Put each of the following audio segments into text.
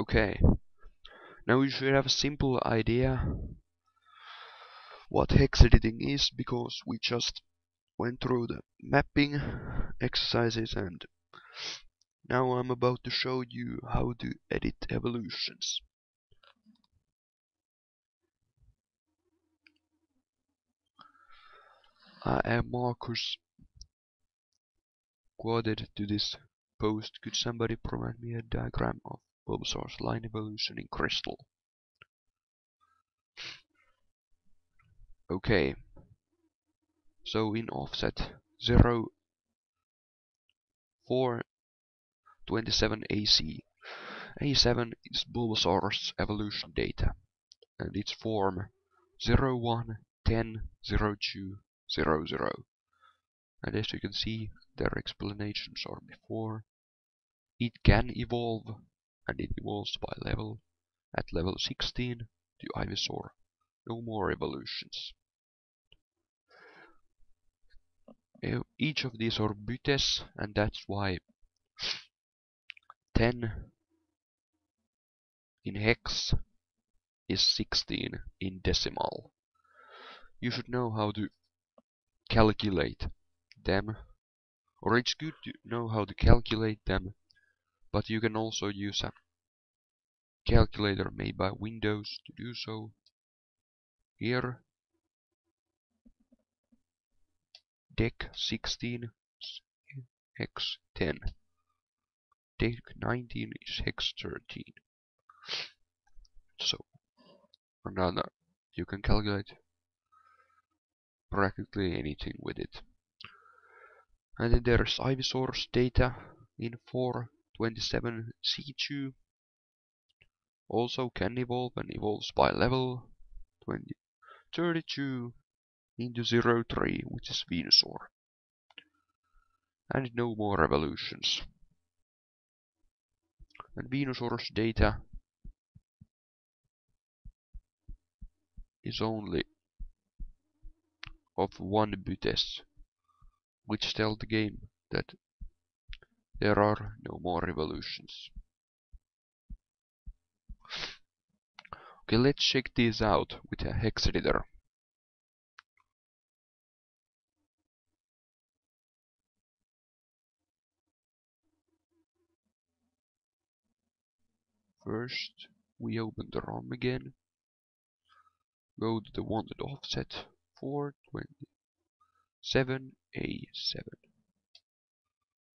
Okay, now you should have a simple idea what hex editing is, because we just went through the mapping exercises, and now I'm about to show you how to edit evolutions. I am Marcus. Quoted to this post, could somebody provide me a diagram of Bulbasaur's line evolution in Crystal? Okay, so in offset 0427 AC, A7 is Bulbasaur's evolution data, and its form 01 10 02 00. And as you can see, their explanations are before. It can evolve, and it evolves by level. At level 16 to Ivysaur, no more evolutions. Each of these are Butes, and that's why 10 in hex is 16 in decimal. You should know how to calculate them, or it's good to know how to calculate them, but you can also use a calculator made by Windows to do so. Here, Dec 16 is hex 10, Dec 19 is hex 13. So, another, you can calculate practically anything with it. And then there's Ivysaur's data in 427 C2. Also can evolve and evolves by level 32 into 03, which is Venusaur. And no more evolutions. And Venusaur's data is only of one Butes, which tells the game that there are no more evolutions. Okay, let's check these out with a hex editor. First, we open the ROM again, go to the wanted offset 427 A7.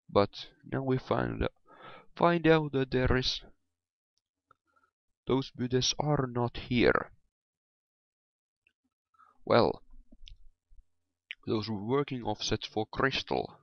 But now we find out that those Butes are not here. Well, those were working offsets for Crystal,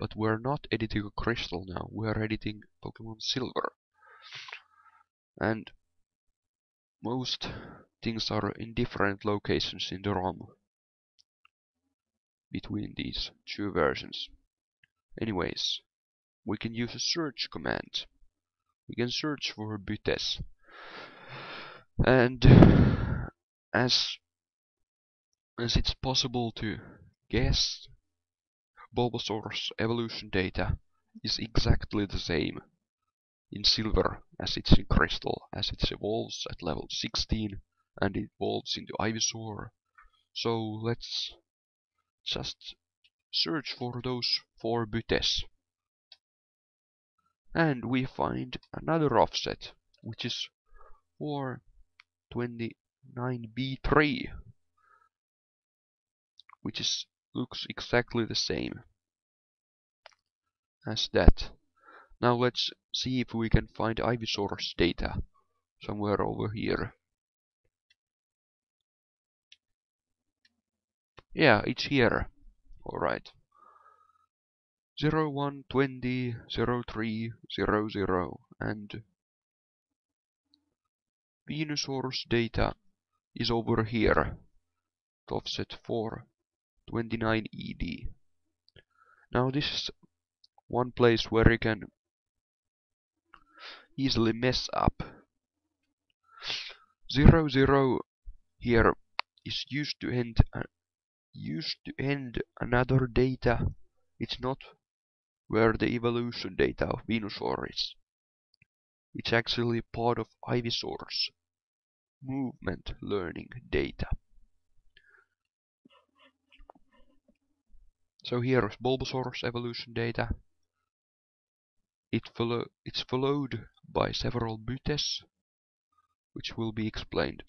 but we're not editing Crystal now, we are editing Pokemon Silver. And most things are in different locations in the ROM between these two versions. Anyways, we can use a search command. We can search for Butes. And as it's possible to guess, Bulbasaur's evolution data is exactly the same in Silver as it's in Crystal, as it evolves at level 16 and it evolves into Ivysaur. So let's just search for those 4 Butes. And we find another offset, which is 429B3, which looks exactly the same as that. Now let's see if we can find Ivysaur's data somewhere over here. Yeah, it's here. Alright. 01 20 03 00, and Venusaur's data is over here, offset 429 ED. Now this is one place where you can easily mess up. 00 here is used to end another data. It's not where the evolution data of Venusaur is. It's actually part of Ivysaur's movement learning data. So here is Bulbasaur's evolution data. It's followed by several butes, which will be explained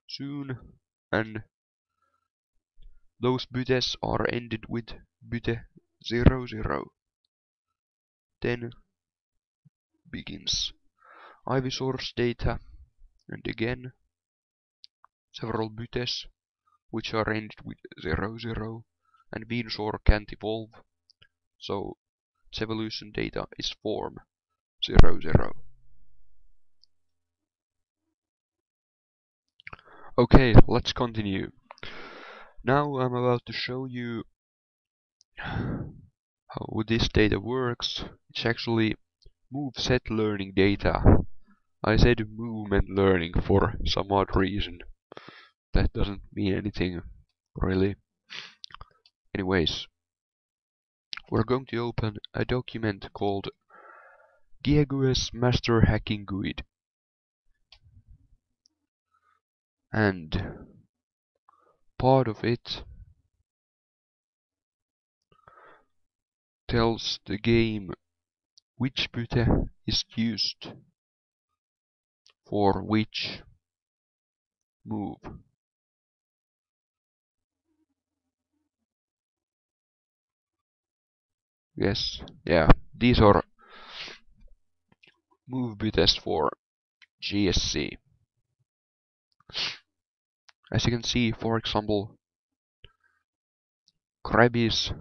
soon, and those butes are ended with bute 00. Then begins Ivysaur's data, and again several butes which are ended with 00, and Venusaur can't evolve, so its evolution data is form 00. Okay, let's continue. Now I'm about to show you how this data works. It's actually moveset learning data. I said movement learning for some odd reason. That doesn't mean anything, really. Anyways, we're going to open a document called Giegue's Master Hacking Guide. And part of it tells the game which bute is used for which move. Yes, yeah, these are move butes for GSC. As you can see, for example, Krabby's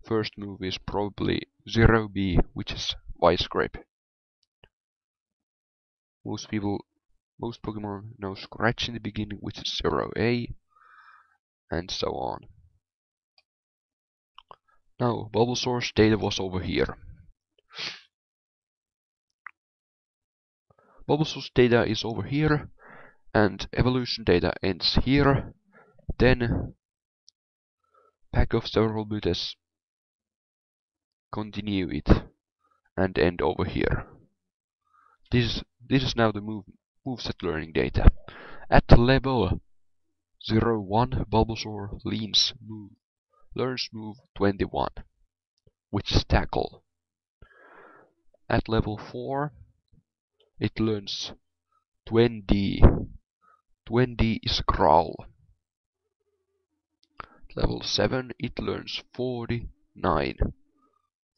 first move is probably 0B, which is Vice Grip. Most Pokemon know Scratch in the beginning, which is 0A, and so on. Now, Bulbasaur's data was over here. Bulbasaur's data is over here, and evolution data ends here. Then, pack of several butes continue it and end over here. This is now the moveset learning data. At level 01, Bulbasaur learns move 21, which is Tackle. At level 4, it learns TwenD. TwenD is Growl. At level 7, it learns 49.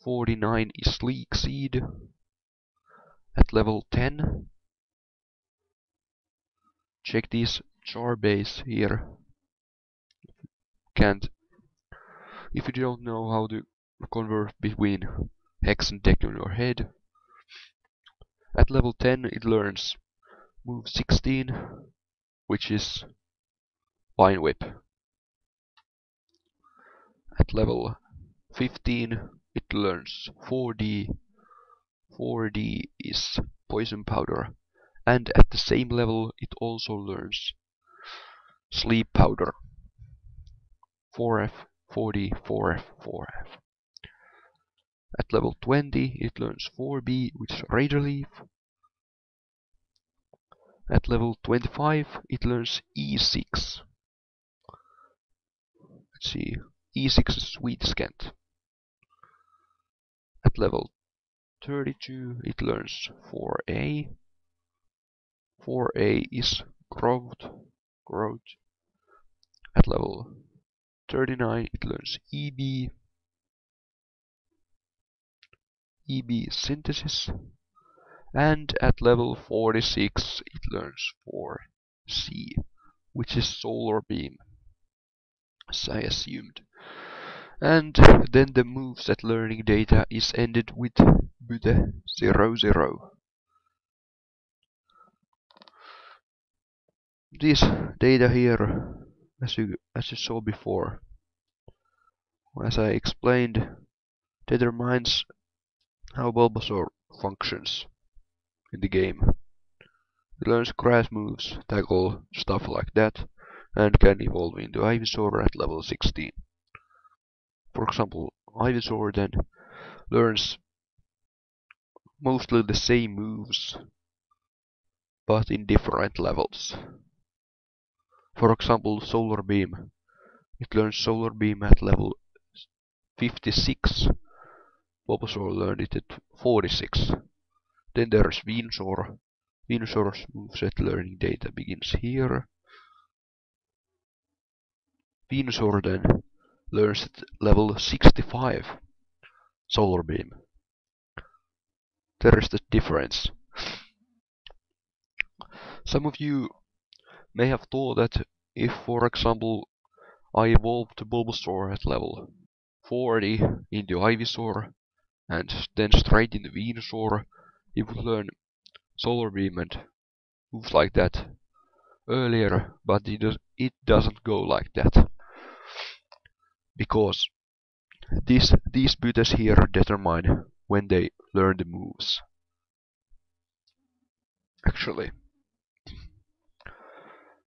49 is Leak Seed. At level 10, check this Charbase here. If you don't know how to convert between Hex and Deck on your head, at level 10 it learns move 16, which is Vine Whip. At level 15 it learns 4D. 4D is Poison Powder. And at the same level it also learns Sleep Powder. 4F, 4D, 4F, 4F. At level 20 it learns 4B, which is Raider Leaf. At level 25 it learns E6. Let's see, E6 is Sweet Scent. At level 32 it learns 4A. 4A is Growth. At level 39 it learns EB. EB Synthesis. And at level 46 it learns 4C, which is Solar Beam, as I assumed. And then the moveset learning data is ended with bute 00. This data here, as you saw before, as I explained, determines how Bulbasaur functions in the game. It learns grass moves, tackle, stuff like that, and can evolve into Ivysaur at level 16. For example, Ivysaur then learns mostly the same moves, but in different levels. For example, Solar Beam. It learns Solar Beam at level 56. Bulbasaur learned it at 46. Then there's Venusaur. Venusaur's moveset learning data begins here. Venusaur then learns at level 65 Solar Beam. There is the difference. Some of you may have thought that if, for example, I evolved Bulbasaur at level 40 into Ivysaur and then straight into Venusaur, it would learn Solar Beam and moves like that earlier, but it doesn't go like that. Because these buttons here determine when they learn the moves. Actually,